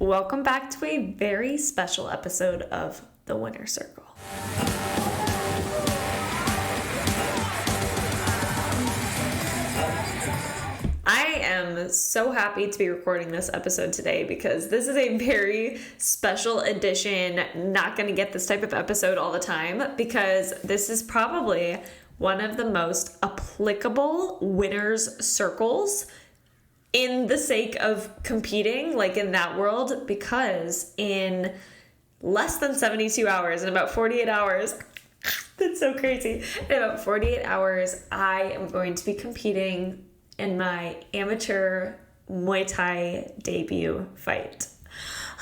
Welcome back to a very special episode of The Winner Circle. I am so happy to be recording this episode today because this is a very special edition. Not going to get this type of episode all the time because this is probably one of the most applicable winner's circles in the sake of competing, like in that world, because in less than 72 hours, in about 48 hours, that's so crazy, in about 48 hours, I am going to be competing in my amateur Muay Thai debut fight.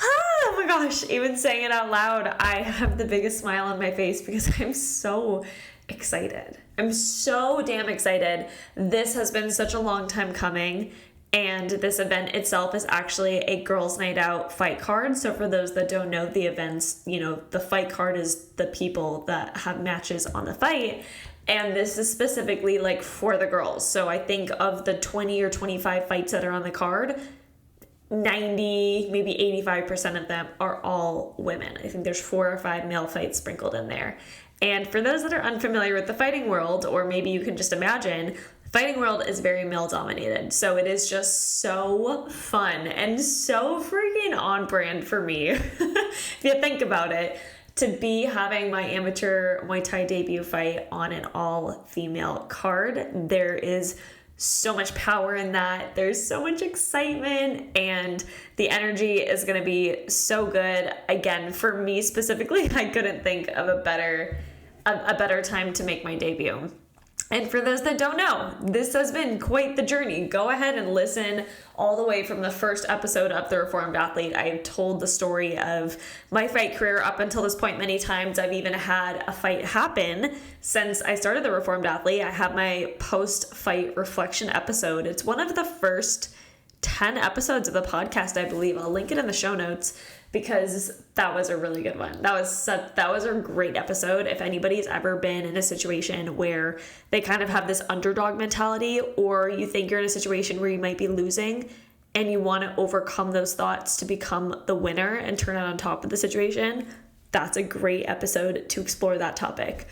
Oh my gosh, even saying it out loud, I have the biggest smile on my face because I'm so excited. I'm so damn excited. This has been such a long time coming. And this event itself is actually a girls' night out fight card. So for those that don't know the events, the fight card is the people that have matches on the fight. And this is specifically like for the girls. So I think of the 20 or 25 fights that are on the card, 90, maybe 85% of them are all women. I think there's 4 or 5 male fights sprinkled in there. And for those that are unfamiliar with the fighting world, or maybe you can just imagine, fighting world is very male dominated. So it is just so fun and so freaking on brand for me. If you think about it, to be having my amateur Muay Thai debut fight on an all female card, there is so much power in that. There's so much excitement and the energy is going to be so good. Again, for me specifically, I couldn't think of a better time to make my debut. And for those that don't know, this has been quite the journey. Go ahead and listen all the way from the first episode of The Reformed Athlete. I've told the story of my fight career up until this point many times. I've even had a fight happen since I started The Reformed Athlete. I have my post-fight reflection episode. It's one of the first 10 episodes of the podcast, I believe. I'll link it in the show notes because that was a really good one. That was a great episode. If anybody's ever been in a situation where they kind of have this underdog mentality, or you think you're in a situation where you might be losing and you want to overcome those thoughts to become the winner and turn out on top of the situation, that's a great episode to explore that topic.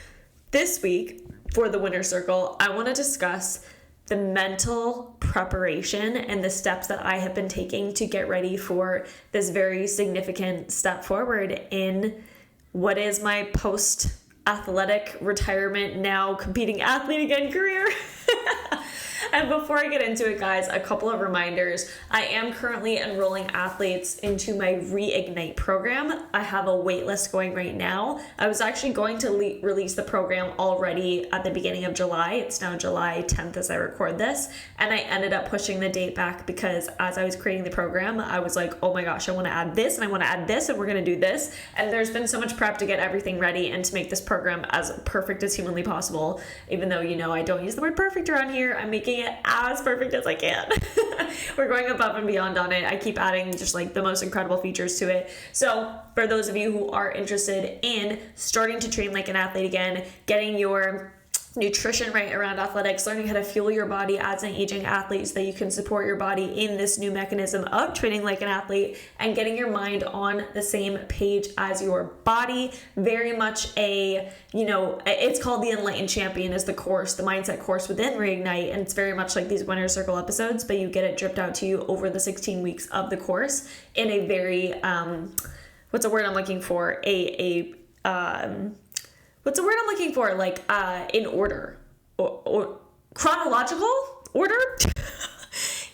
This week, for the Winner Circle, I want to discuss the mental preparation and the steps that I have been taking to get ready for this very significant step forward in what is my post-athletic retirement, now competing athlete again career. And before I get into it, guys, a couple of reminders. I am currently enrolling athletes into my Reignite program. I have a wait list going right now. I was actually going to release the program already at the beginning of July. It's now July 10th as I record this. And I ended up pushing the date back because as I was creating the program, I was like, oh my gosh, I want to add this and I want to add this and we're going to do this. And there's been so much prep to get everything ready and to make this program as perfect as humanly possible. Even though, I don't use the word perfect around here, I'm making it as perfect as I can. We're going above and beyond on it. I keep adding just like the most incredible features to it. So for those of you who are interested in starting to train like an athlete again, getting your nutrition right around athletics, learning how to fuel your body as an aging athlete so that you can support your body in this new mechanism of training like an athlete, and getting your mind on the same page as your body. Very much it's called the Enlightened Champion is the course, the mindset course within Reignite, and it's very much like these Winner Circle episodes, but you get it dripped out to you over the 16 weeks of the course in a very, what's the word I'm looking for? What's the word I'm looking for? Like, in order or chronological order?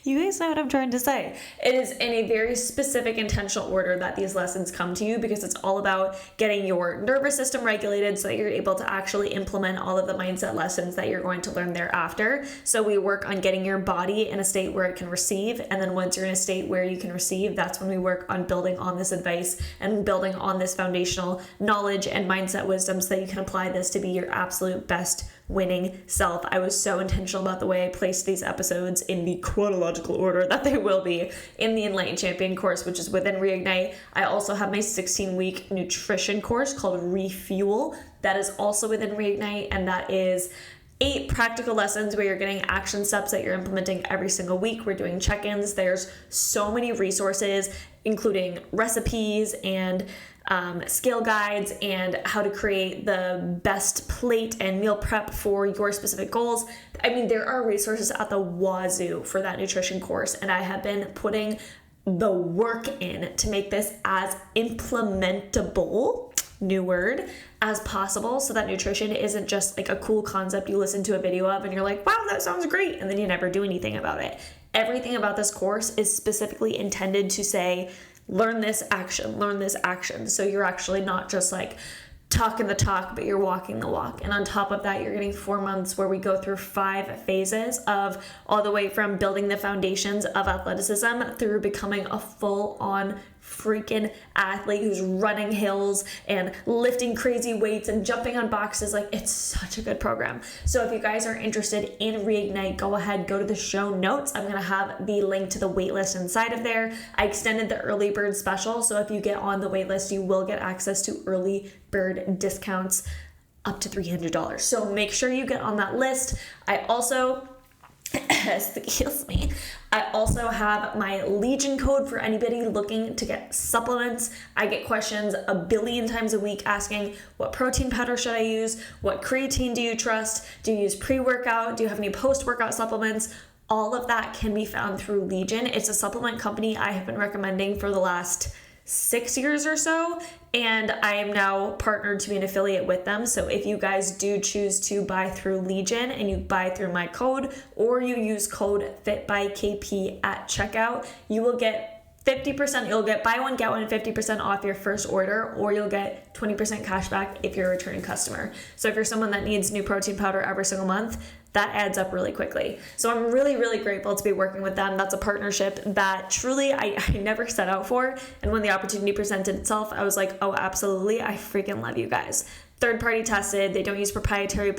You guys know what I'm trying to say. It is in a very specific intentional order that these lessons come to you, because it's all about getting your nervous system regulated so that you're able to actually implement all of the mindset lessons that you're going to learn thereafter. So we work on getting your body in a state where it can receive. And then once you're in a state where you can receive, that's when we work on building on this advice and building on this foundational knowledge and mindset wisdom so that you can apply this to be your absolute best winning self. I was so intentional about the way I placed these episodes in the chronological order that they will be in the Enlightened Champion course, which is within Reignite. I also have my 16-week nutrition course called Refuel that is also within Reignite, and that is 8 practical lessons where you're getting action steps that you're implementing every single week. We're doing check-ins. There's so many resources, including recipes and scale guides and how to create the best plate and meal prep for your specific goals. I mean, there are resources at the wazoo for that nutrition course, and I have been putting the work in to make this as implementable, new word, as possible, so that nutrition isn't just like a cool concept you listen to a video of and you're like, wow, that sounds great, and then you never do anything about it. Everything about this course is specifically intended to say, learn this action, learn this action. So you're actually not just like talking the talk, but you're walking the walk. And on top of that, you're getting 4 months where we go through 5 phases of all the way from building the foundations of athleticism through becoming a full-on freaking athlete who's running hills and lifting crazy weights and jumping on boxes. Like, it's such a good program. So if you guys are interested in Reignite, go ahead, go to the show notes. I'm going to have the link to the waitlist inside of there. I extended the early bird special, so if you get on the waitlist, you will get access to early bird discounts up to $300. So make sure you get on that list. I also excuse me. I also have my Legion code for anybody looking to get supplements. I get questions a billion times a week asking, what protein powder should I use? What creatine do you trust? Do you use pre-workout? Do you have any post-workout supplements? All of that can be found through Legion. It's a supplement company I have been recommending for the last 6 years or so, and I am now partnered to be an affiliate with them. So if you guys do choose to buy through Legion and you buy through my code, or you use code FITBYKP at checkout, you will get 50%, you'll get buy one, get one, 50% off your first order, or you'll get 20% cash back if you're a returning customer. So if you're someone that needs new protein powder every single month, that adds up really quickly. So I'm really, really grateful to be working with them. That's a partnership that truly I never set out for. And when the opportunity presented itself, I was like, oh, absolutely. I freaking love you guys. Third-party tested. They don't use proprietary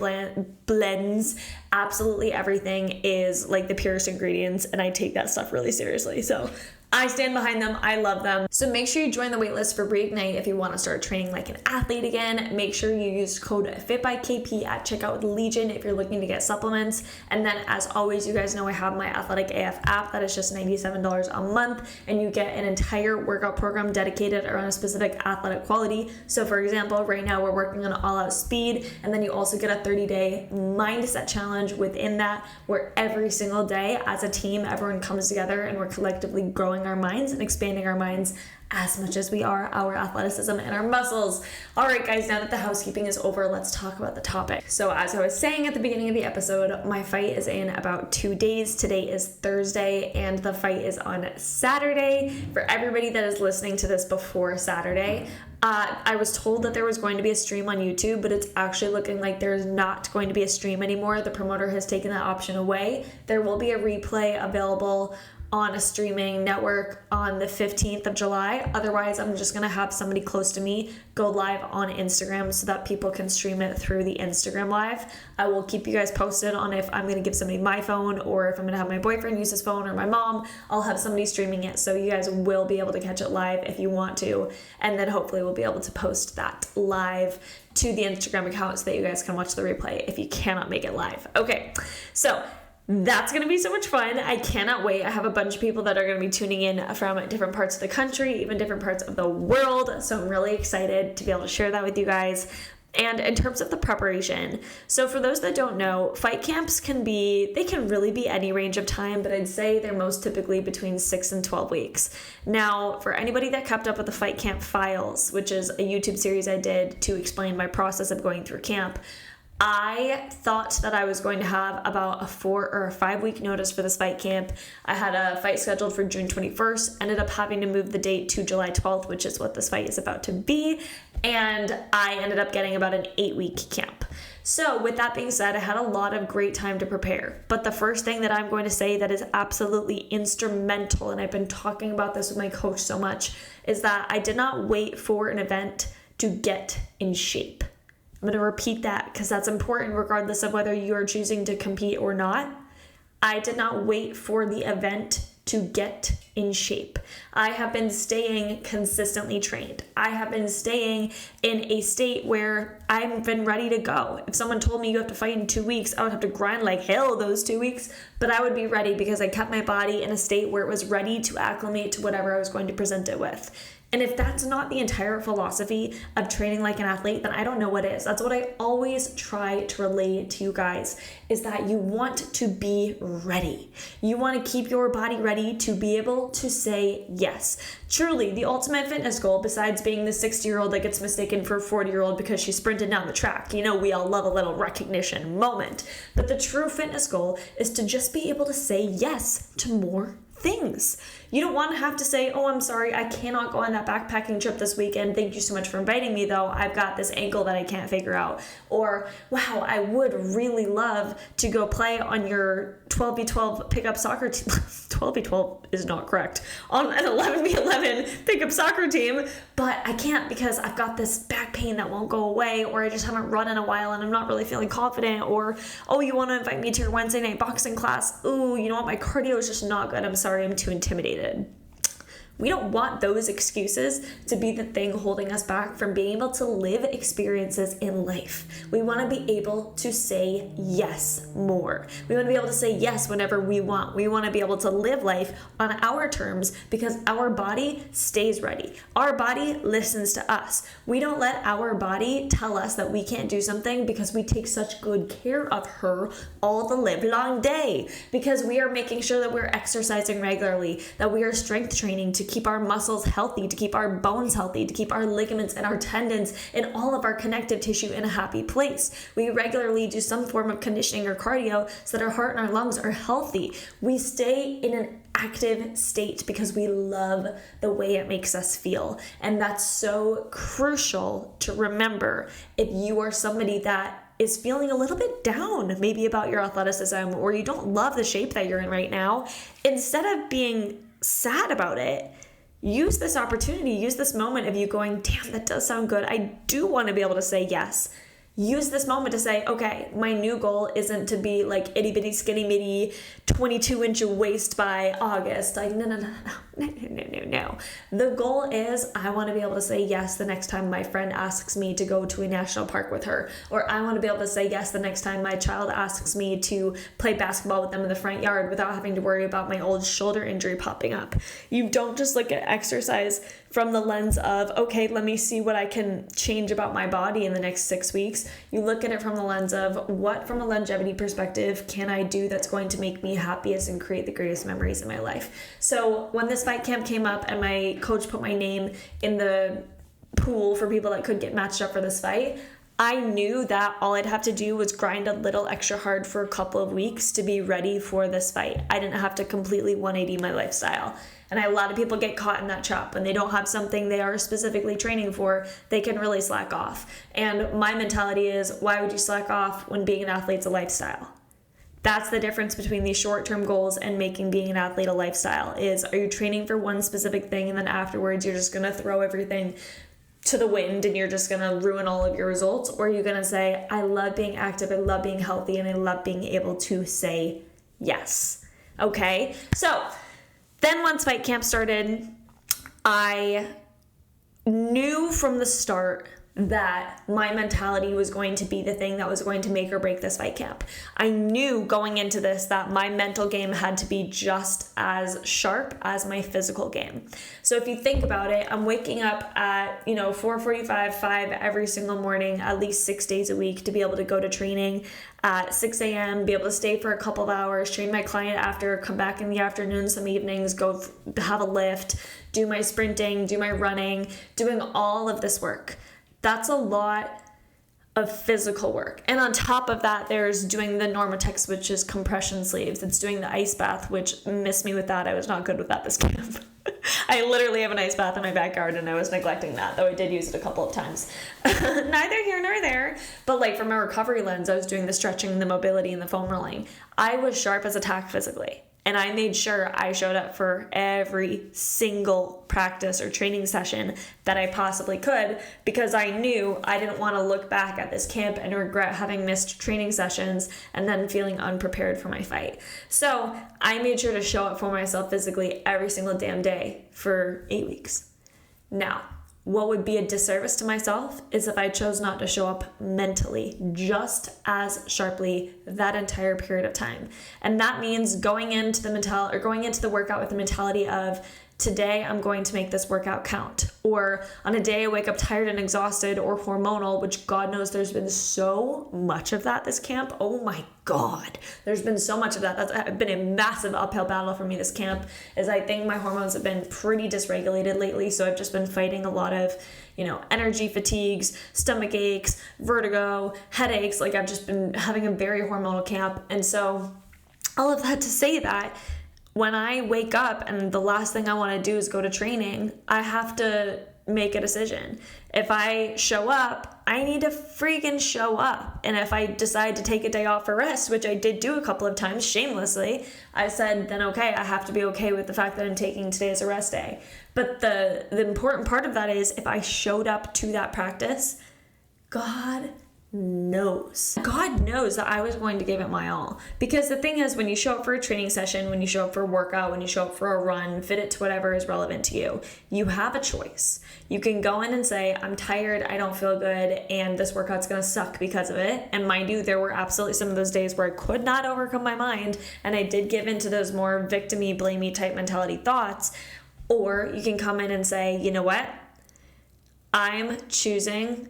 blends. Absolutely everything is like the purest ingredients, and I take that stuff really seriously. So I stand behind them. I love them. So make sure you join the waitlist for Reignite if you want to start training like an athlete again. Make sure you use code FITBYKP at checkout with Legion if you're looking to get supplements. And then, as always, you guys know I have my Athletic AF app that is just $97 a month, and you get an entire workout program dedicated around a specific athletic quality. So for example, right now we're working on all-out speed, and then you also get a 30-day mindset challenge within that, where every single day as a team, everyone comes together and we're collectively growing our minds and expanding our minds as much as we are our athleticism and our muscles. All right, guys, now that the housekeeping is over, let's talk about the topic. So as I was saying at the beginning of the episode, my fight is in about 2 days. Today is Thursday, and the fight is on Saturday. For everybody that is listening to this before Saturday, I was told that there was going to be a stream on YouTube, but it's actually looking like there's not going to be a stream anymore. The promoter has taken that option away. There will be a replay available on a streaming network on the 15th of July. Otherwise, I'm just going to have somebody close to me go live on Instagram so that people can stream it through the Instagram live. I will keep you guys posted on if I'm going to give somebody my phone, or if I'm going to have my boyfriend use his phone, or my mom. I'll have somebody streaming it, so you guys will be able to catch it live if you want to. And then hopefully we'll be able to post that live to the Instagram account so that you guys can watch the replay if you cannot make it live. Okay, so that's going to be so much fun. I cannot wait. I have a bunch of people that are going to be tuning in from different parts of the country, even different parts of the world. So I'm really excited to be able to share that with you guys. And in terms of the preparation, so for those that don't know, fight camps can really be any range of time, but I'd say they're most typically between 6 and 12 weeks. Now, for anybody that kept up with the Fight Camp Files, which is a YouTube series I did to explain my process of going through camp, I thought that I was going to have about a 4 or 5 week notice for this fight camp. I had a fight scheduled for June 21st, ended up having to move the date to July 12th, which is what this fight is about to be, and I ended up getting about an 8-week camp. So with that being said, I had a lot of great time to prepare. But the first thing that I'm going to say that is absolutely instrumental, and I've been talking about this with my coach so much, is that I did not wait for an event to get in shape. I'm going to repeat that because that's important regardless of whether you are choosing to compete or not. I did not wait for the event to get in shape. I have been staying consistently trained. I have been staying in a state where I've been ready to go. If someone told me you have to fight in 2 weeks, I would have to grind like hell those 2 weeks, but I would be ready because I kept my body in a state where it was ready to acclimate to whatever I was going to present it with. And if that's not the entire philosophy of training like an athlete, then I don't know what is. That's what I always try to relay to you guys, is that you want to be ready. You want to keep your body ready to be able to say yes. Truly, the ultimate fitness goal, besides being the 60-year-old that gets mistaken for a 40-year-old because she sprinted down the track, you know, we all love a little recognition moment. But the true fitness goal is to just be able to say yes to more things. You don't want to have to say, oh, I'm sorry, I cannot go on that backpacking trip this weekend. Thank you so much for inviting me, though. I've got this ankle that I can't figure out. Or, wow, I would really love to go play on your 12v12 pickup soccer team. 12v12 is not correct. On an 11v11 pickup soccer team, but I can't because I've got this back pain that won't go away, or I just haven't run in a while and I'm not really feeling confident. Or, oh, you want to invite me to your Wednesday night boxing class? Ooh, you know what? My cardio is just not good. I'm sorry, I'm too intimidated. We don't want those excuses to be the thing holding us back from being able to live experiences in life. We want to be able to say yes more. We want to be able to say yes whenever we want. We want to be able to live life on our terms because our body stays ready. Our body listens to us. We don't let our body tell us that we can't do something because we take such good care of her all the live long day, because we are making sure that we're exercising regularly, that we are strength training to keep our muscles healthy, to keep our bones healthy, to keep our ligaments and our tendons and all of our connective tissue in a happy place. We regularly do some form of conditioning or cardio so that our heart and our lungs are healthy. We stay in an active state because we love the way it makes us feel. And that's so crucial to remember if you are somebody that is feeling a little bit down maybe about your athleticism, or you don't love the shape that you're in right now. Instead of being sad about it, use this opportunity, use this moment of you going, damn, that does sound good. I do want to be able to say yes. Use this moment to say, okay, my new goal isn't to be like itty bitty skinny bitty 22-inch waist by August. Like, no. The goal is I want to be able to say yes the next time my friend asks me to go to a national park with her. Or I want to be able to say yes the next time my child asks me to play basketball with them in the front yard without having to worry about my old shoulder injury popping up. You don't just look at exercise from the lens of, okay, let me see what I can change about my body in the next 6 weeks. You look at it from the lens of, what from a longevity perspective can I do that's going to make me happiest and create the greatest memories in my life? So when this fight camp came up and my coach put my name in the pool for people that could get matched up for this fight, I knew that all I'd have to do was grind a little extra hard for a couple of weeks to be ready for this fight. I didn't have to completely 180 my lifestyle. And a lot of people get caught in that trap. When they don't have something they are specifically training for, they can really slack off. And my mentality is, why would you slack off when being an athlete's a lifestyle? That's the difference between these short-term goals and making being an athlete a lifestyle. Is, are you training for one specific thing and then afterwards you're just going to throw everything to the wind and you're just going to ruin all of your results? Or are you going to say, I love being active, I love being healthy, and I love being able to say yes? Okay? So then once fight camp started, I knew from the start that my mentality was going to be the thing that was going to make or break this fight camp. I knew going into this that my mental game had to be just as sharp as my physical game. So if you think about it, I'm waking up at 4:45, 5 every single morning, at least 6 days a week, to be able to go to training at 6 a.m., be able to stay for a couple of hours, train my client after, come back in the afternoon, some evenings, go have a lift, do my sprinting, do my running, doing all of this work. That's a lot of physical work. And on top of that, there's doing the Normatex, which is compression sleeves. It's doing the ice bath, which missed me with that. I was not good with that this camp. I literally have an ice bath in my backyard and I was neglecting that, though I did use it a couple of times. Neither here nor there. But like from a recovery lens, I was doing the stretching, the mobility, and the foam rolling. I was sharp as a tack physically. And I made sure I showed up for every single practice or training session that I possibly could, because I knew I didn't want to look back at this camp and regret having missed training sessions and then feeling unprepared for my fight. So I made sure to show up for myself physically every single damn day for 8 weeks. Now, what would be a disservice to myself is if I chose not to show up mentally just as sharply that entire period of time. And that means going into the workout with the mentality of, today I'm going to make this workout count. Or on a day I wake up tired and exhausted or hormonal, which God knows there's been so much of that this camp. Oh my God, there's been so much of that. That's been a massive uphill battle for me this camp, as I think my hormones have been pretty dysregulated lately. So I've just been fighting a lot of, energy fatigues, stomach aches, vertigo, headaches. Like I've just been having a very hormonal camp. And so all of that to say that when I wake up and the last thing I want to do is go to training, I have to make a decision. If I show up, I need to freaking show up. And if I decide to take a day off for rest, which I did do a couple of times shamelessly, I said, then okay, I have to be okay with the fact that I'm taking today as a rest day. But the important part of that is, if I showed up to that practice, God knows that I was going to give it my all. Because the thing is, when you show up for a training session, when you show up for a workout, when you show up for a run, fit it to whatever is relevant to you, you have a choice. You can go in and say, I'm tired, I don't feel good, and this workout's gonna suck because of it. And mind you, there were absolutely some of those days where I could not overcome my mind, and I did give into those more victim-y, blame-y type mentality thoughts. Or you can come in and say, you know what? I'm choosing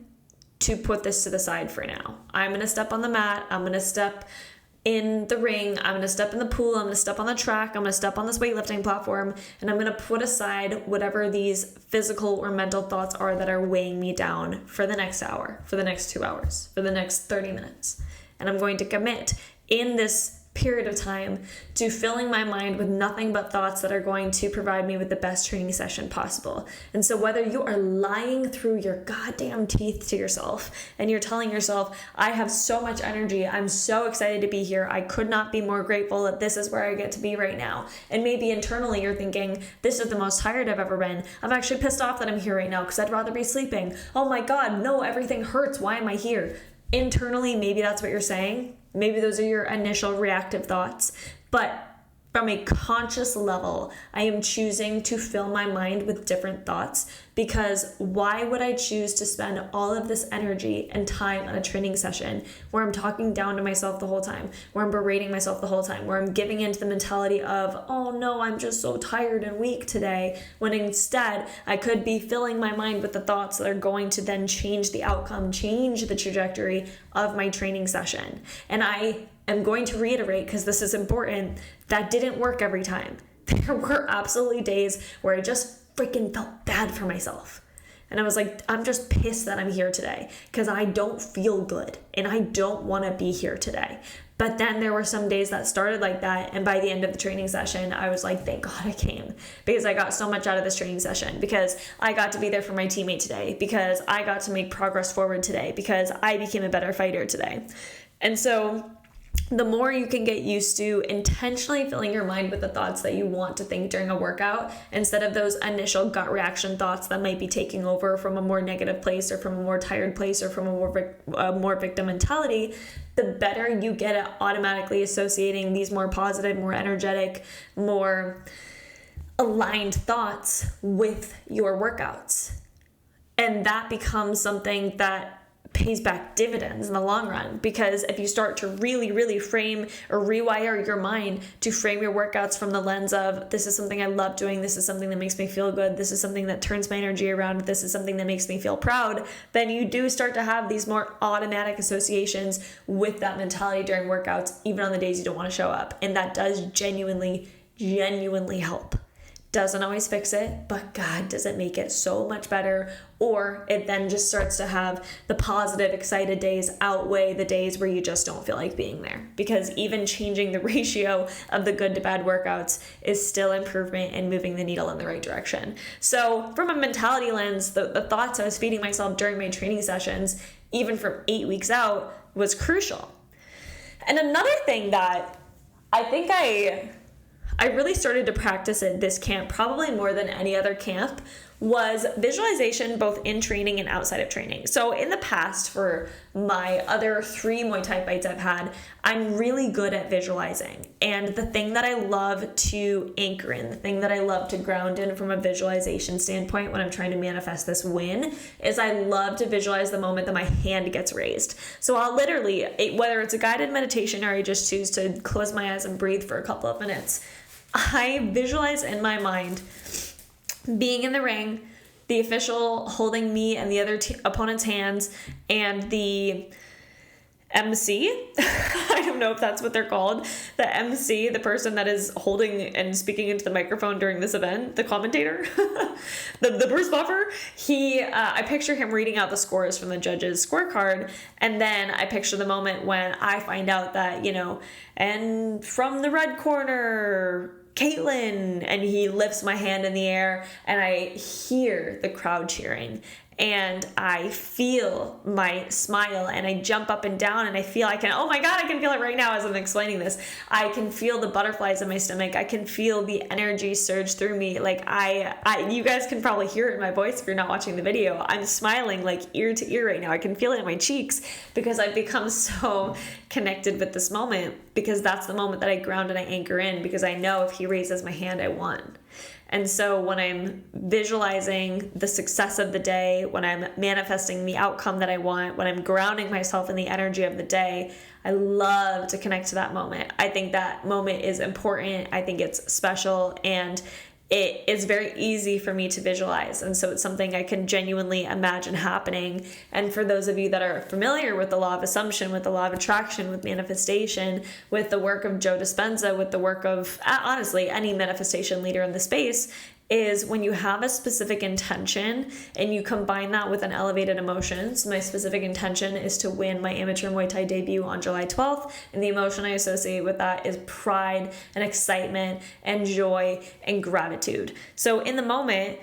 to put this to the side for now. I'm going to step on the mat. I'm going to step in the ring. I'm going to step in the pool. I'm going to step on the track. I'm going to step on this weightlifting platform, and I'm going to put aside whatever these physical or mental thoughts are that are weighing me down for the next hour, for the next 2 hours, for the next 30 minutes. And I'm going to commit in this period of time to filling my mind with nothing but thoughts that are going to provide me with the best training session possible. And so whether you are lying through your goddamn teeth to yourself and you're telling yourself, I have so much energy, I'm so excited to be here, I could not be more grateful that this is where I get to be right now. And maybe internally you're thinking, this is the most tired I've ever been. I'm actually pissed off that I'm here right now because I'd rather be sleeping. Oh my God, no, everything hurts. Why am I here? Internally, maybe that's what you're saying. Maybe those are your initial reactive thoughts, but from a conscious level, I am choosing to fill my mind with different thoughts, because why would I choose to spend all of this energy and time on a training session where I'm talking down to myself the whole time, where I'm berating myself the whole time, where I'm giving into the mentality of, oh no, I'm just so tired and weak today, when instead I could be filling my mind with the thoughts that are going to then change the outcome, change the trajectory of my training session. And I'm going to reiterate, because this is important, that didn't work every time. There were absolutely days where I just freaking felt bad for myself. And I was like, I'm just pissed that I'm here today because I don't feel good and I don't want to be here today. But then there were some days that started like that, and by the end of the training session, I was like, thank God I came, because I got so much out of this training session, because I got to be there for my teammate today, because I got to make progress forward today, because I became a better fighter today. And so the more you can get used to intentionally filling your mind with the thoughts that you want to think during a workout, instead of those initial gut reaction thoughts that might be taking over from a more negative place or from a more tired place or from a more victim mentality, the better you get at automatically associating these more positive, more energetic, more aligned thoughts with your workouts. And that becomes something that pays back dividends in the long run, because if you start to really frame or rewire your mind to frame your workouts from the lens of, this is something I love doing, this is something that makes me feel good, this is something that turns my energy around, this is something that makes me feel proud, then you do start to have these more automatic associations with that mentality during workouts, even on the days you don't want to show up. And that does genuinely help. Doesn't always fix it, but God, does it make it so much better. Or it then just starts to have the positive, excited days outweigh the days where you just don't feel like being there. Because even changing the ratio of the good to bad workouts is still improvement and moving the needle in the right direction. So from a mentality lens, the thoughts I was feeding myself during my training sessions, even from 8 weeks out, was crucial. And another thing that I think I really started to practice at this camp, probably more than any other camp, was visualization both in training and outside of training. So in the past, for my other 3 Muay Thai fights I've had, I'm really good at visualizing. And the thing that I love to anchor in, the thing that I love to ground in from a visualization standpoint when I'm trying to manifest this win, is I love to visualize the moment that my hand gets raised. So I'll literally, whether it's a guided meditation or I just choose to close my eyes and breathe for a couple of minutes, I visualize in my mind being in the ring, the official holding me and the other opponent's hands, and the MC, I don't know if that's what they're called, the MC, the person that is holding and speaking into the microphone during this event, the commentator, the Bruce Buffer, I picture him reading out the scores from the judge's scorecard, and then I picture the moment when I find out that, and from the red corner, Caitlin, and he lifts my hand in the air, and I hear the crowd cheering, and I feel my smile, and I jump up and down, and I feel oh my God, I can feel it right now as I'm explaining this. I can feel the butterflies in my stomach. I can feel the energy surge through me. You guys can probably hear it in my voice if you're not watching the video. I'm smiling like ear to ear right now. I can feel it in my cheeks because I've become so connected with this moment, because that's the moment that I ground and I anchor in, because I know if he raises my hand, I won. And so when I'm visualizing the success of the day, when I'm manifesting the outcome that I want, when I'm grounding myself in the energy of the day, I love to connect to that moment. I think that moment is important. I think it's special, and it is very easy for me to visualize. And so it's something I can genuinely imagine happening. And for those of you that are familiar with the law of assumption, with the law of attraction, with manifestation, with the work of Joe Dispenza, with the work of, honestly, any manifestation leader in the space, is when you have a specific intention and you combine that with an elevated emotion. So my specific intention is to win my amateur Muay Thai debut on July 12th. And the emotion I associate with that is pride and excitement and joy and gratitude. So in the moment,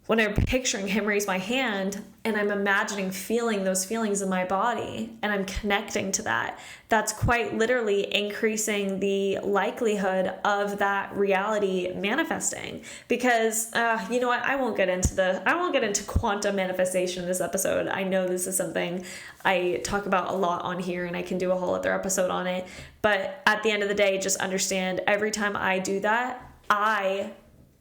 when I'm picturing him raise my hand and I'm imagining feeling those feelings in my body and I'm connecting to that, that's quite literally increasing the likelihood of that reality manifesting. Because you know what, I won't get into quantum manifestation in this episode. I know this is something I talk about a lot on here, and I can do a whole other episode on it. But at the end of the day, just understand, every time I do that, I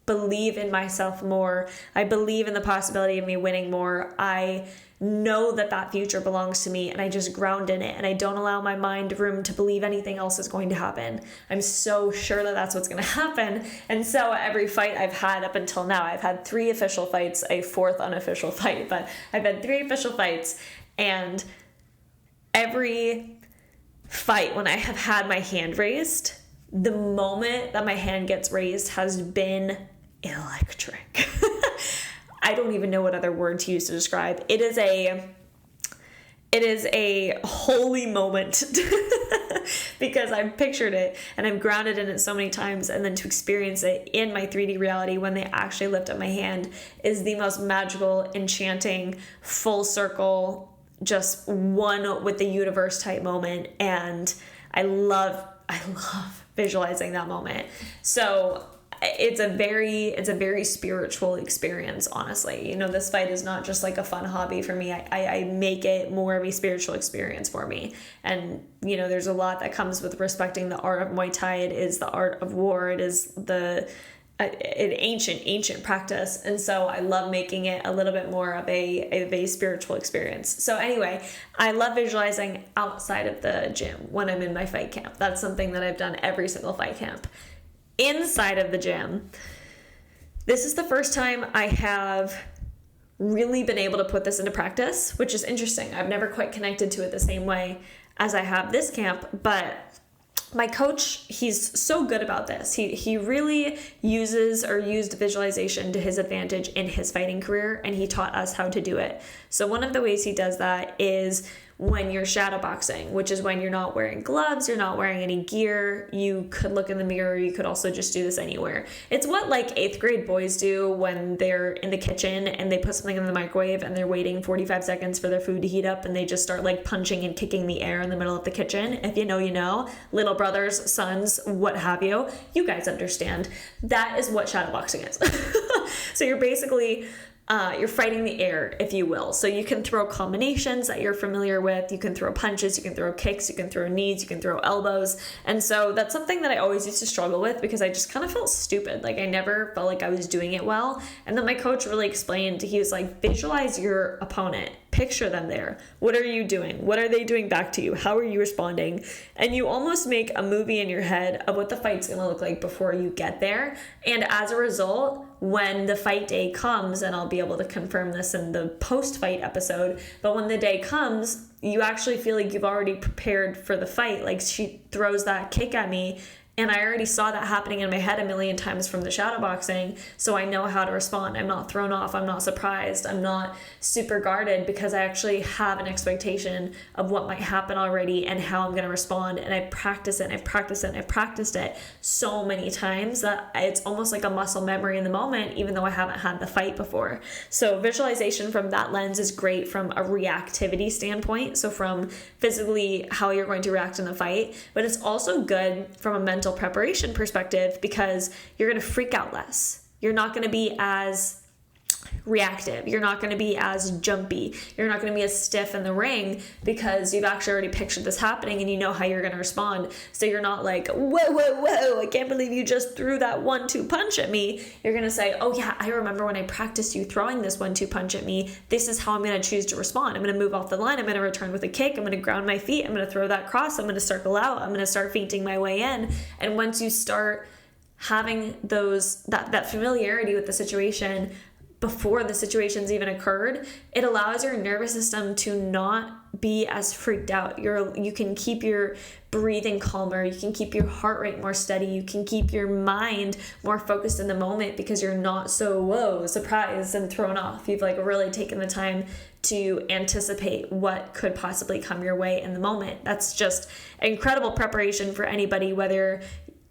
believe in myself more. I believe in the possibility of me winning more. I know that future belongs to me, and I just ground in it, and I don't allow my mind room to believe anything else is going to happen. I'm so sure that that's what's going to happen. And so every fight I've had up until now, I've had 3 official fights, a 4th unofficial fight, but I've had 3 official fights, and every fight when I have had my hand raised, the moment that my hand gets raised has been electric. I don't even know what other word to use to describe. It is a holy moment because I've pictured it and I'm grounded in it so many times, and then to experience it in my 3D reality when they actually lift up my hand is the most magical, enchanting, full circle, just one with the universe type moment. And I love visualizing that moment. So it's a very spiritual experience, honestly. This fight is not just like a fun hobby for me. I make it more of a spiritual experience for me. And, there's a lot that comes with respecting the art of Muay Thai. It is the art of war. It is an ancient practice. And so I love making it a little bit more of a spiritual experience. So anyway, I love visualizing outside of the gym when I'm in my fight camp. That's something that I've done every single fight camp. Inside of the gym, this is the first time I have really been able to put this into practice, which is interesting. I've never quite connected to it the same way as I have this camp, but my coach, he's so good about this. He really used visualization to his advantage in his fighting career, and he taught us how to do it. So one of the ways he does that is when you're shadowboxing, which is when you're not wearing gloves, you're not wearing any gear. You could look in the mirror. You could also just do this anywhere. It's what like 8th grade boys do when they're in the kitchen and they put something in the microwave and they're waiting 45 seconds for their food to heat up, and they just start like punching and kicking the air in the middle of the kitchen. If you know, you know. Little brothers, sons, what have you. You guys understand. That is what shadowboxing is. So you're basically you're fighting the air, if you will. So you can throw combinations that you're familiar with. You can throw punches, you can throw kicks, you can throw knees, you can throw elbows. And so that's something that I always used to struggle with because I just kind of felt stupid. Like I never felt like I was doing it well. And then my coach really explained, he was like, visualize your opponent. Picture them there. What are you doing? What are they doing back to you? How are you responding? And you almost make a movie in your head of what the fight's going to look like before you get there. And as a result, when the fight day comes, and I'll be able to confirm this in the post-fight episode, but when the day comes, you actually feel like you've already prepared for the fight. Like she throws that kick at me, and I already saw that happening in my head a million times from the shadowboxing, so I know how to respond. I'm not thrown off. I'm not surprised. I'm not super guarded because I actually have an expectation of what might happen already and how I'm going to respond. And I practice it, and I've practiced it, and I've practiced it so many times that it's almost like a muscle memory in the moment, even though I haven't had the fight before. So visualization from that lens is great from a reactivity standpoint. So from physically how you're going to react in the fight, but it's also good from a mental preparation perspective because you're going to freak out less. You're not going to be as reactive. You're not going to be as jumpy. You're not going to be as stiff in the ring because you've actually already pictured this happening and you know how you're going to respond. So you're not like, whoa, I can't believe you just threw that 1-2 punch at me. You're going to say, oh yeah, I remember when I practiced you throwing this 1-2 punch at me. This is how I'm going to choose to respond. I'm going to move off the line. I'm going to return with a kick. I'm going to ground my feet. I'm going to throw that cross. I'm going to circle out. I'm going to start feinting my way in. And once you start having that familiarity with the situation before the situation's even occurred, it allows your nervous system to not be as freaked out. You can keep your breathing calmer. You can keep your heart rate more steady. You can keep your mind more focused in the moment because you're not so, surprised and thrown off. You've like really taken the time to anticipate what could possibly come your way in the moment. That's just incredible preparation for anybody, whether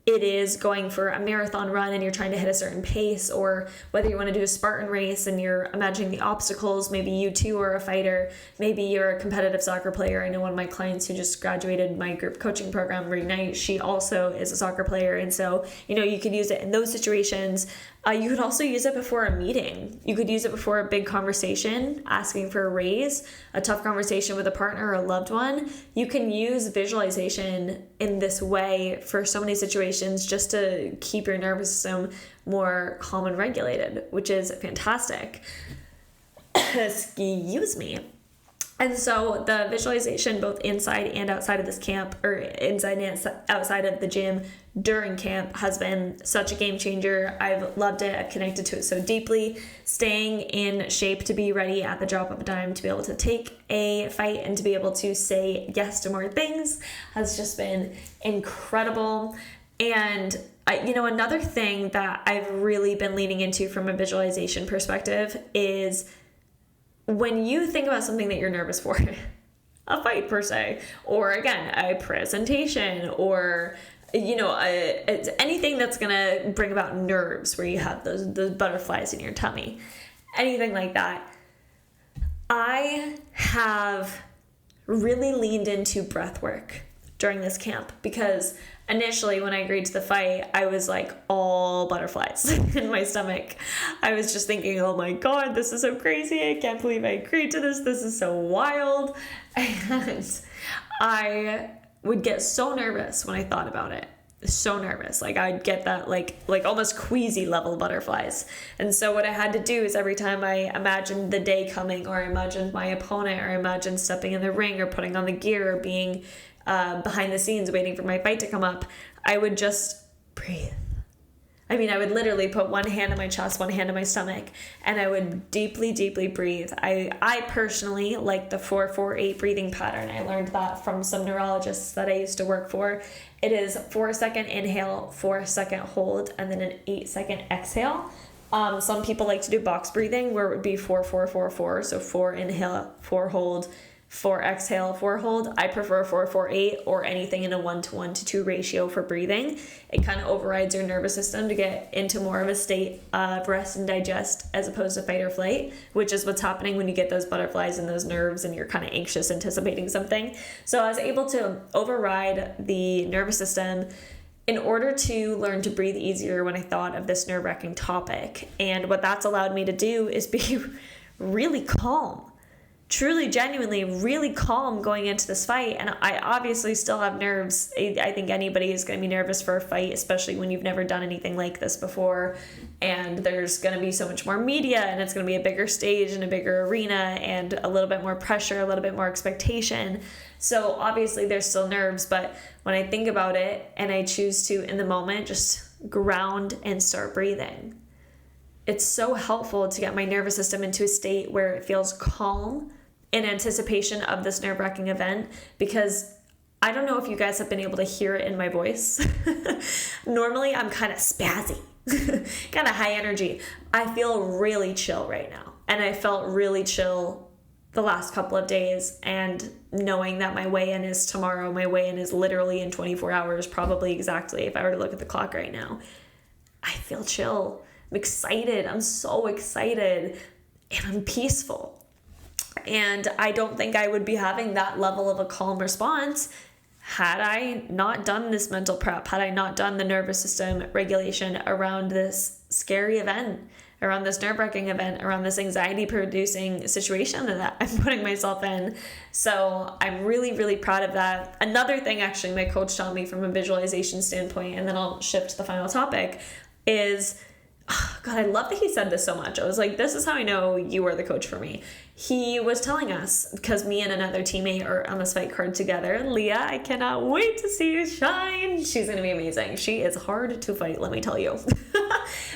it is going for a marathon run and you're trying to hit a certain pace, or whether you want to do a Spartan race and you're imagining the obstacles. Maybe you too are a fighter. Maybe you're a competitive soccer player. I know one of my clients who just graduated my group coaching program, Reignite, she also is a soccer player. And so, you could use it in those situations. You could also use it before a meeting. You could use it before a big conversation, asking for a raise, a tough conversation with a partner or a loved one. You can use visualization in this way for so many situations just to keep your nervous system more calm and regulated, which is fantastic. Excuse me. And so the visualization, both inside and outside of this camp, or inside and outside of the gym during camp, has been such a game changer. I've loved it. I've connected to it so deeply. Staying in shape to be ready at the drop of a dime, to be able to take a fight and to be able to say yes to more things has just been incredible. And another thing that I've really been leaning into from a visualization perspective is when you think about something that you're nervous for, a fight per se, or again, a presentation, or it's anything that's gonna bring about nerves where you have those butterflies in your tummy, anything like that. I have really leaned into breath work during this camp because initially when I agreed to the fight, I was like all butterflies in my stomach. I was just thinking, oh my God, this is so crazy. I can't believe I agreed to this. This is so wild. And I would get so nervous when I thought about it. So nervous. Like I'd get that like almost queasy level butterflies. And so what I had to do is every time I imagined the day coming, or I imagined my opponent, or I imagined stepping in the ring or putting on the gear, or being behind the scenes waiting for my fight to come up, I would just breathe. I would literally put one hand on my chest, one hand on my stomach, and I would deeply, deeply breathe. I personally like the 4-4-8 breathing pattern. I learned that from some neurologists that I used to work for. It is 4-second inhale, 4-second hold, and then an 8-second exhale. Some people like to do box breathing where it would be 4-4-4-4. So 4 inhale, 4 hold, for exhale, for hold. I prefer 4-4-8 or anything in a 1:1-2 ratio for breathing. It kind of overrides your nervous system to get into more of a state of rest and digest as opposed to fight or flight, which is what's happening when you get those butterflies in those nerves and you're kind of anxious anticipating something. So I was able to override the nervous system in order to learn to breathe easier when I thought of this nerve-wracking topic. And what that's allowed me to do is be really calm. Truly, genuinely, really calm going into this fight. And I obviously still have nerves. I think anybody is going to be nervous for a fight, especially when you've never done anything like this before. And there's going to be so much more media, and it's going to be a bigger stage and a bigger arena and a little bit more pressure, a little bit more expectation. So obviously there's still nerves, but when I think about it and I choose to, in the moment, just ground and start breathing, it's so helpful to get my nervous system into a state where it feels calm in anticipation of this nerve-wracking event, because I don't know if you guys have been able to hear it in my voice. Normally I'm kind of spazzy, kind of high energy. I feel really chill right now. And I felt really chill the last couple of days, and knowing that my weigh-in is tomorrow, my weigh-in is literally in 24 hours, probably exactly, if I were to look at the clock right now. I feel chill. I'm excited. I'm so excited, and I'm peaceful. And I don't think I would be having that level of a calm response had I not done this mental prep, had I not done the nervous system regulation around this scary event, around this nerve-wracking event, around this anxiety-producing situation that I'm putting myself in. So I'm really, really proud of that. Another thing, actually, my coach taught me from a visualization standpoint, and then I'll shift to the final topic, is, oh God, I love that he said this so much. I was like, this is how I know you are the coach for me. He was telling us, because me and another teammate are on this fight card together, Leah, I cannot wait to see you shine. She's going to be amazing. She is hard to fight, let me tell you.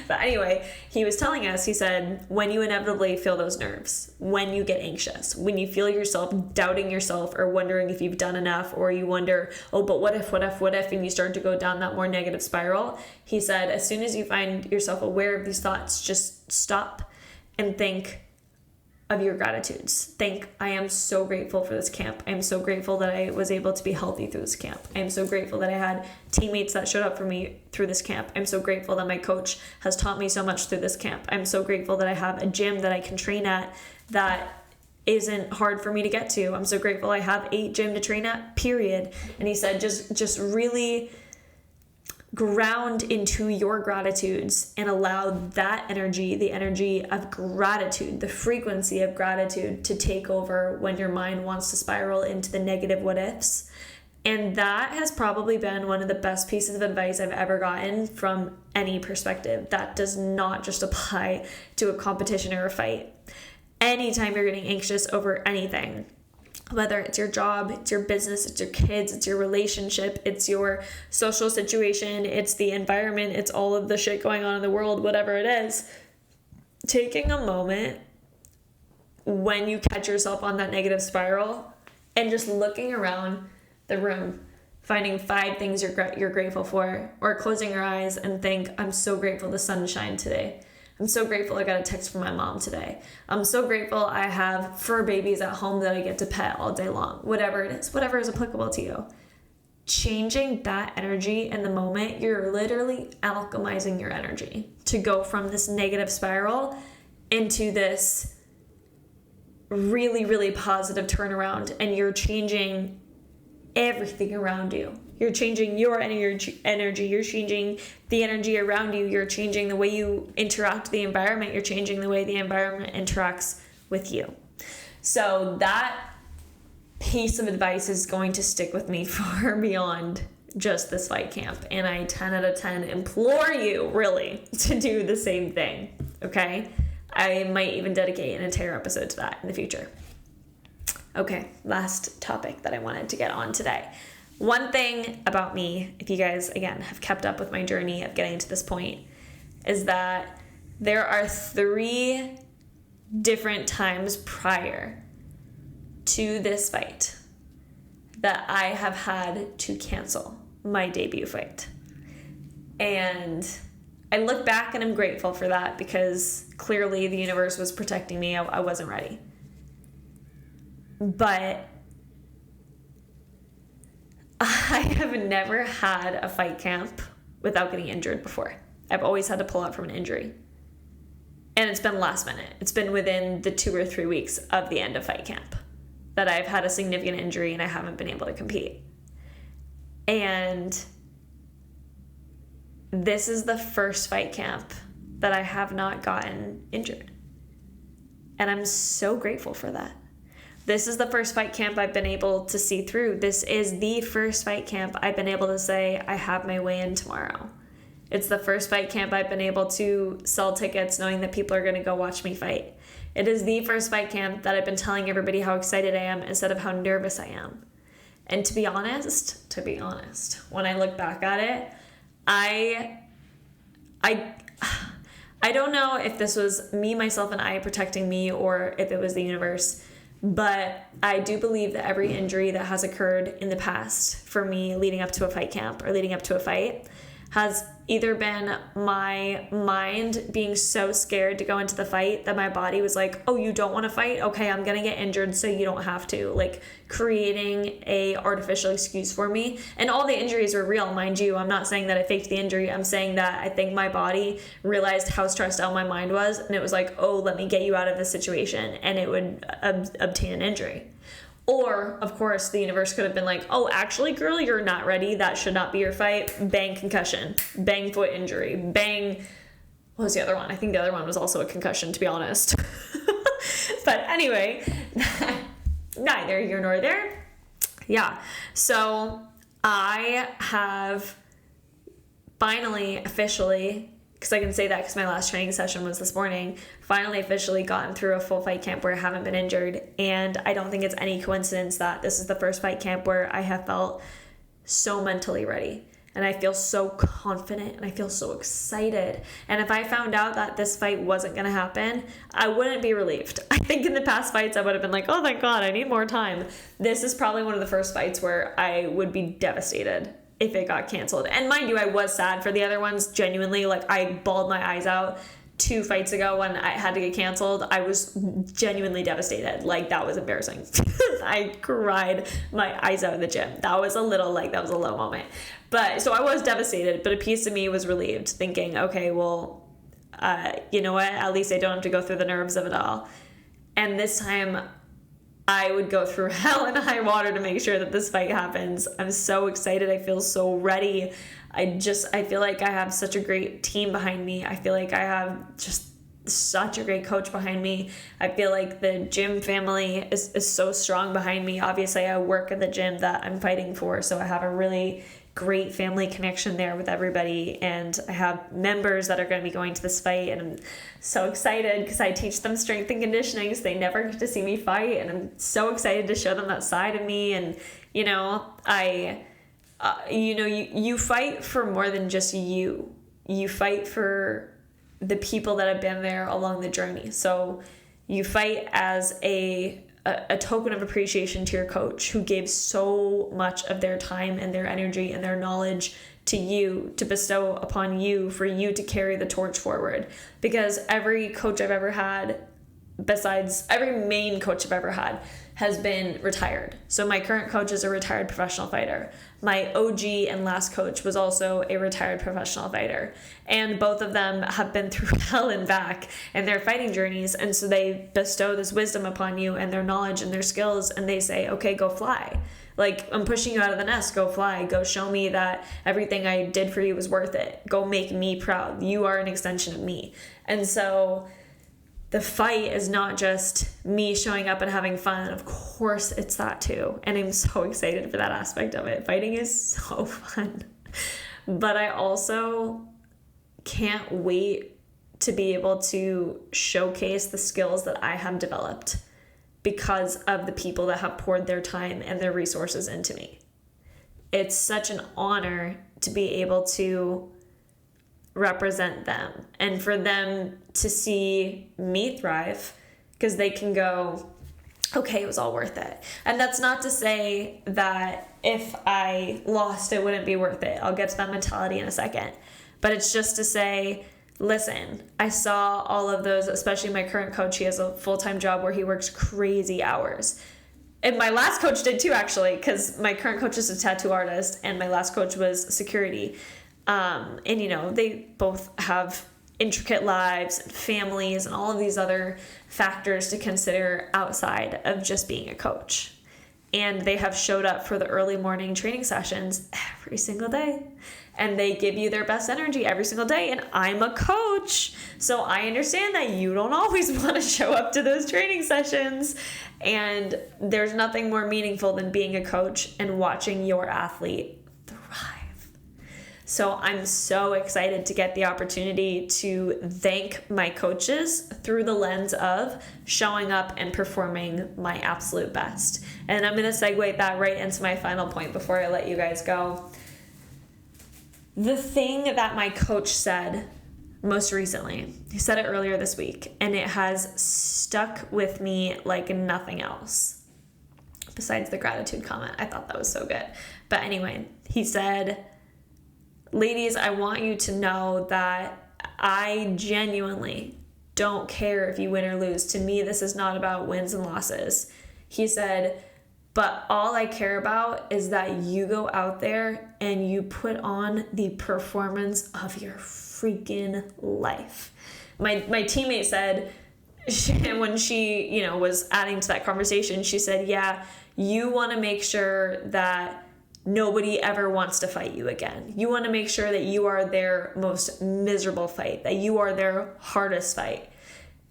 But anyway, he was telling us, he said, when you inevitably feel those nerves, when you get anxious, when you feel yourself doubting yourself or wondering if you've done enough, or you wonder, oh, but what if, and you start to go down that more negative spiral, he said, as soon as you find yourself aware of these thoughts, just stop and think of your gratitudes. Think, I am so grateful for this camp. I am so grateful that I was able to be healthy through this camp. I am so grateful that I had teammates that showed up for me through this camp. I'm so grateful that my coach has taught me so much through this camp. I'm so grateful that I have a gym that I can train at that isn't hard for me to get to. I'm so grateful I have a gym to train at, period. And he said, just really ground into your gratitudes and allow that energy, the energy of gratitude, the frequency of gratitude, to take over when your mind wants to spiral into the negative what ifs. And that has probably been one of the best pieces of advice I've ever gotten from any perspective. That does not just apply to a competition or a fight. Anytime you're getting anxious over anything, whether it's your job, it's your business, it's your kids, it's your relationship, it's your social situation, it's the environment, it's all of the shit going on in the world, whatever it is, taking a moment when you catch yourself on that negative spiral and just looking around the room, finding 5 things you're grateful for, or closing your eyes and think, I'm so grateful the sun shined today. I'm so grateful I got a text from my mom today. I'm so grateful I have fur babies at home that I get to pet all day long. Whatever it is, whatever is applicable to you. Changing that energy in the moment, you're literally alchemizing your energy to go from this negative spiral into this really, really positive turnaround, and you're changing everything around you. You're changing your energy. You're changing the energy around you. You're changing the way you interact with the environment. You're changing the way the environment interacts with you. So that piece of advice is going to stick with me far beyond just this fight camp. And I 10 out of 10 implore you, really, to do the same thing. Okay? I might even dedicate an entire episode to that in the future. Okay, last topic that I wanted to get on today. One thing about me, if you guys, again, have kept up with my journey of getting to this point, is that there are 3 different times prior to this fight that I have had to cancel my debut fight. And I look back and I'm grateful for that, because clearly the universe was protecting me. I wasn't ready. But I have never had a fight camp without getting injured before. I've always had to pull out from an injury. And it's been last minute. It's been within the 2 or 3 weeks of the end of fight camp that I've had a significant injury and I haven't been able to compete. And this is the first fight camp that I have not gotten injured. And I'm so grateful for that. This is the first fight camp I've been able to see through. This is the first fight camp I've been able to say, I have my weigh-in tomorrow. It's the first fight camp I've been able to sell tickets knowing that people are going to go watch me fight. It is the first fight camp that I've been telling everybody how excited I am instead of how nervous I am. And to be honest, when I look back at it, I don't know if this was me, myself, and I protecting me or if it was the universe, but I do believe that every injury that has occurred in the past for me leading up to a fight camp or leading up to a fight has either been my mind being so scared to go into the fight that my body was like, oh, you don't want to fight? Okay, I'm going to get injured so you don't have to. Like creating a artificial excuse for me. And all the injuries were real, mind you. I'm not saying that I faked the injury. I'm saying that I think my body realized how stressed out my mind was. And it was like, oh, let me get you out of this situation. And it would obtain an injury. Or, of course, the universe could have been like, oh, actually, girl, you're not ready. That should not be your fight. Bang, concussion. Bang, foot injury. Bang. What was the other one? I think the other one was also a concussion, to be honest. But anyway, neither here nor there. Yeah. So I have finally, officially, because I can say that because my last training session was this morning, finally officially gotten through a full fight camp where I haven't been injured. And I don't think it's any coincidence that this is the first fight camp where I have felt so mentally ready. And I feel so confident and I feel so excited. And if I found out that this fight wasn't going to happen, I wouldn't be relieved. I think in the past fights, I would have been like, oh, thank God, I need more time. This is probably one of the first fights where I would be devastated if it got canceled. And mind you, I was sad for the other ones. Genuinely, like I bawled my eyes out 2 fights ago when I had to get canceled. I was genuinely devastated. Like that was embarrassing. I cried my eyes out in the gym. That was a low moment. But so I was devastated, but a piece of me was relieved thinking, okay, well, you know what? At least I don't have to go through the nerves of it all. And this time I would go through hell and high water to make sure that this fight happens. I'm so excited. I feel so ready. I feel like I have such a great team behind me. I feel like I have just such a great coach behind me. I feel like the gym family is so strong behind me. Obviously, I work at the gym that I'm fighting for, so I have a really great family connection there with everybody, and I have members that are going to be going to this fight, and I'm so excited because I teach them strength and conditioning, so they never get to see me fight, and I'm so excited to show them that side of me. And you know, you fight for more than just you fight for the people that have been there along the journey. So you fight as a token of appreciation to your coach who gave so much of their time and their energy and their knowledge to you, to bestow upon you, for you to carry the torch forward. Because every coach I've ever had, besides every main coach I've ever had, has been retired. So my current coach is a retired professional fighter. My OG and last coach was also a retired professional fighter. And both of them have been through hell and back in their fighting journeys. And so they bestow this wisdom upon you and their knowledge and their skills. And they say, okay, go fly. Like, I'm pushing you out of the nest. Go fly. Go show me that everything I did for you was worth it. Go make me proud. You are an extension of me. And so the fight is not just me showing up and having fun. Of course, it's that too. And I'm so excited for that aspect of it. Fighting is so fun. But I also can't wait to be able to showcase the skills that I have developed because of the people that have poured their time and their resources into me. It's such an honor to be able to represent them and for them to see me thrive, because they can go, okay, it was all worth it. And that's not to say that if I lost, it wouldn't be worth it. I'll get to that mentality in a second. But it's just to say, listen, I saw all of those, especially my current coach. He has a full-time job where he works crazy hours. And my last coach did too, actually, because my current coach is a tattoo artist and my last coach was security. And, you know, they both have intricate lives and families and all of these other factors to consider outside of just being a coach. And they have showed up for the early morning training sessions every single day. And they give you their best energy every single day. And I'm a coach, so I understand that you don't always want to show up to those training sessions. And there's nothing more meaningful than being a coach and watching your athlete thrive. So I'm so excited to get the opportunity to thank my coaches through the lens of showing up and performing my absolute best. And I'm going to segue that right into my final point before I let you guys go. The thing that my coach said most recently, he said it earlier this week, and it has stuck with me like nothing else. Besides the gratitude comment, I thought that was so good. But anyway, he said, ladies, I want you to know that I genuinely don't care if you win or lose. To me, this is not about wins and losses. He said, but all I care about is that you go out there and you put on the performance of your freaking life. My teammate said, when she, you know, was adding to that conversation, she said, yeah, you want to make sure that nobody ever wants to fight you again. You want to make sure that you are their most miserable fight, that you are their hardest fight.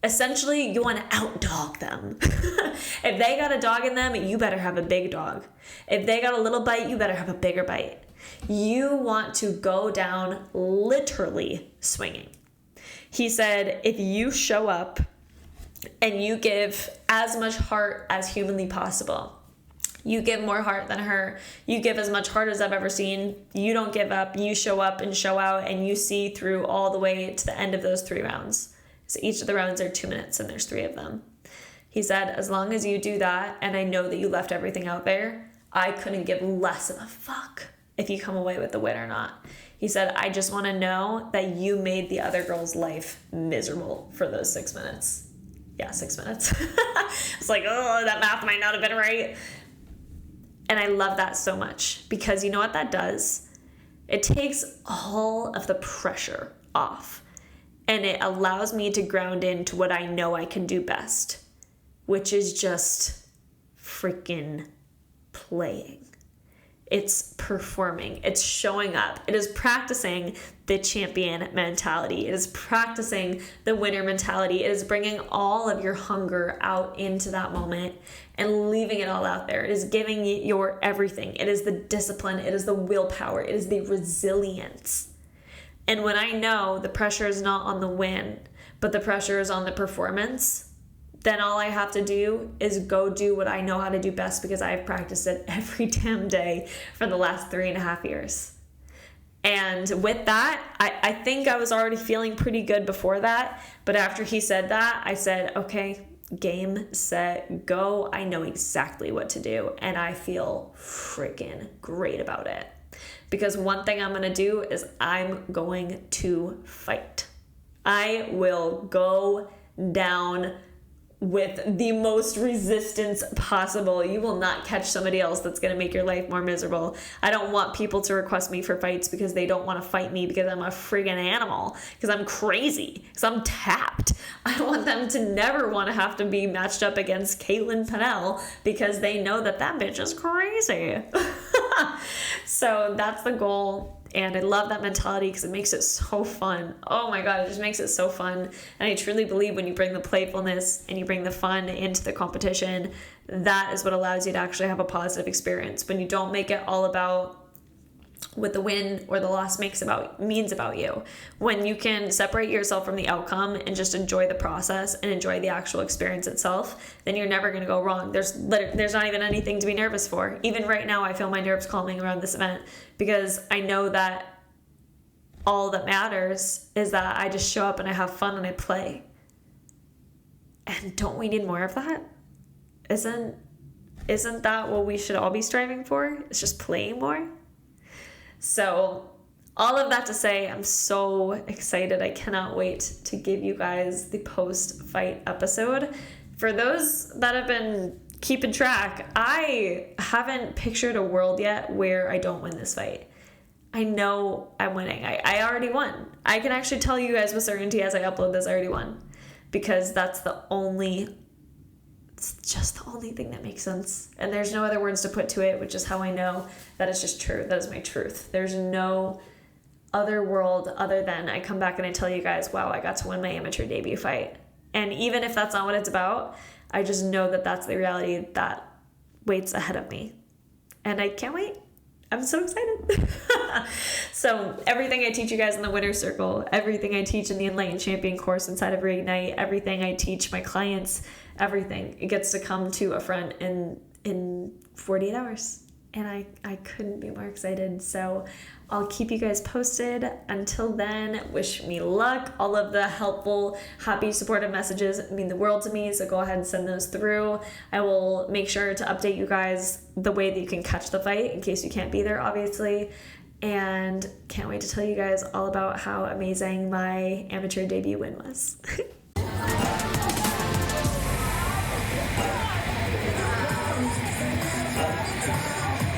Essentially, you want to outdog them. If they got a dog in them, you better have a big dog. If they got a little bite, you better have a bigger bite. You want to go down literally swinging. He said, if you show up and you give as much heart as humanly possible, you give more heart than her, you give as much heart as I've ever seen, you don't give up, you show up and show out, and you see through all the way to the end of those 3 rounds. So each of the rounds are 2 minutes and there's 3 of them. He said, as long as you do that, and I know that you left everything out there, I couldn't give less of a fuck if you come away with the win or not. He said, I just want to know that you made the other girl's life miserable for those 6 minutes. Yeah, 6 minutes. It's like, oh, that math might not have been right. And I love that so much because you know what that does? It takes all of the pressure off. And it allows me to ground into what I know I can do best, which is just freaking playing. It's performing. It's showing up. It is practicing the champion mentality. It is practicing the winner mentality. It is bringing all of your hunger out into that moment and leaving it all out there. It is giving you your everything. It is the discipline. It is the willpower. It is the resilience. And when I know the pressure is not on the win, but the pressure is on the performance, then all I have to do is go do what I know how to do best because I've practiced it every damn day for the last 3.5 years. And with that, I think I was already feeling pretty good before that. But after he said that, I said, okay, game, set, go. I know exactly what to do. And I feel freaking great about it. Because one thing I'm going to do is I'm going to fight. I will go down with the most resistance possible. You will not catch somebody else that's going to make your life more miserable. I don't want people to request me for fights because they don't want to fight me because I'm a friggin' animal, because I'm crazy, because I'm tapped. I want them to never want to have to be matched up against Caitlin Pennell because they know that bitch is crazy. So that's the goal. And I love that mentality because it makes it so fun. Oh my God, it just makes it so fun. And I truly believe when you bring the playfulness and you bring the fun into the competition, that is what allows you to actually have a positive experience. When you don't make it all about what the win or the loss means about you. When you can separate yourself from the outcome and just enjoy the process and enjoy the actual experience itself, then you're never going to go wrong. There's not even anything to be nervous for. Even right now, I feel my nerves calming around this event because I know that all that matters is that I just show up and I have fun and I play. And don't we need more of that? Isn't that what we should all be striving for? It's just playing more. So all of that to say, I'm so excited. I cannot wait to give you guys the post-fight episode. For those that have been keeping track, I haven't pictured a world yet where I don't win this fight. I know I'm winning. I already won. I can actually tell you guys with certainty as I upload this, I already won. Because it's just the only thing that makes sense. And there's no other words to put to it, which is how I know that is just true. That is my truth. There's no other world other than I come back and I tell you guys, wow, I got to win my amateur debut fight. And even if that's not what it's about, I just know that that's the reality that waits ahead of me. And I can't wait. I'm so excited. So everything I teach you guys in the winner's circle, everything I teach in the Enlightened Champion course inside of Reignite, everything I teach my clients, everything, it gets to come to a front in 48 hours. And I couldn't be more excited. So I'll keep you guys posted. Until then, wish me luck. All of the helpful, happy, supportive messages mean the world to me. So go ahead and send those through. I will make sure to update you guys the way that you can catch the fight in case you can't be there, obviously. And can't wait to tell you guys all about how amazing my amateur debut win was.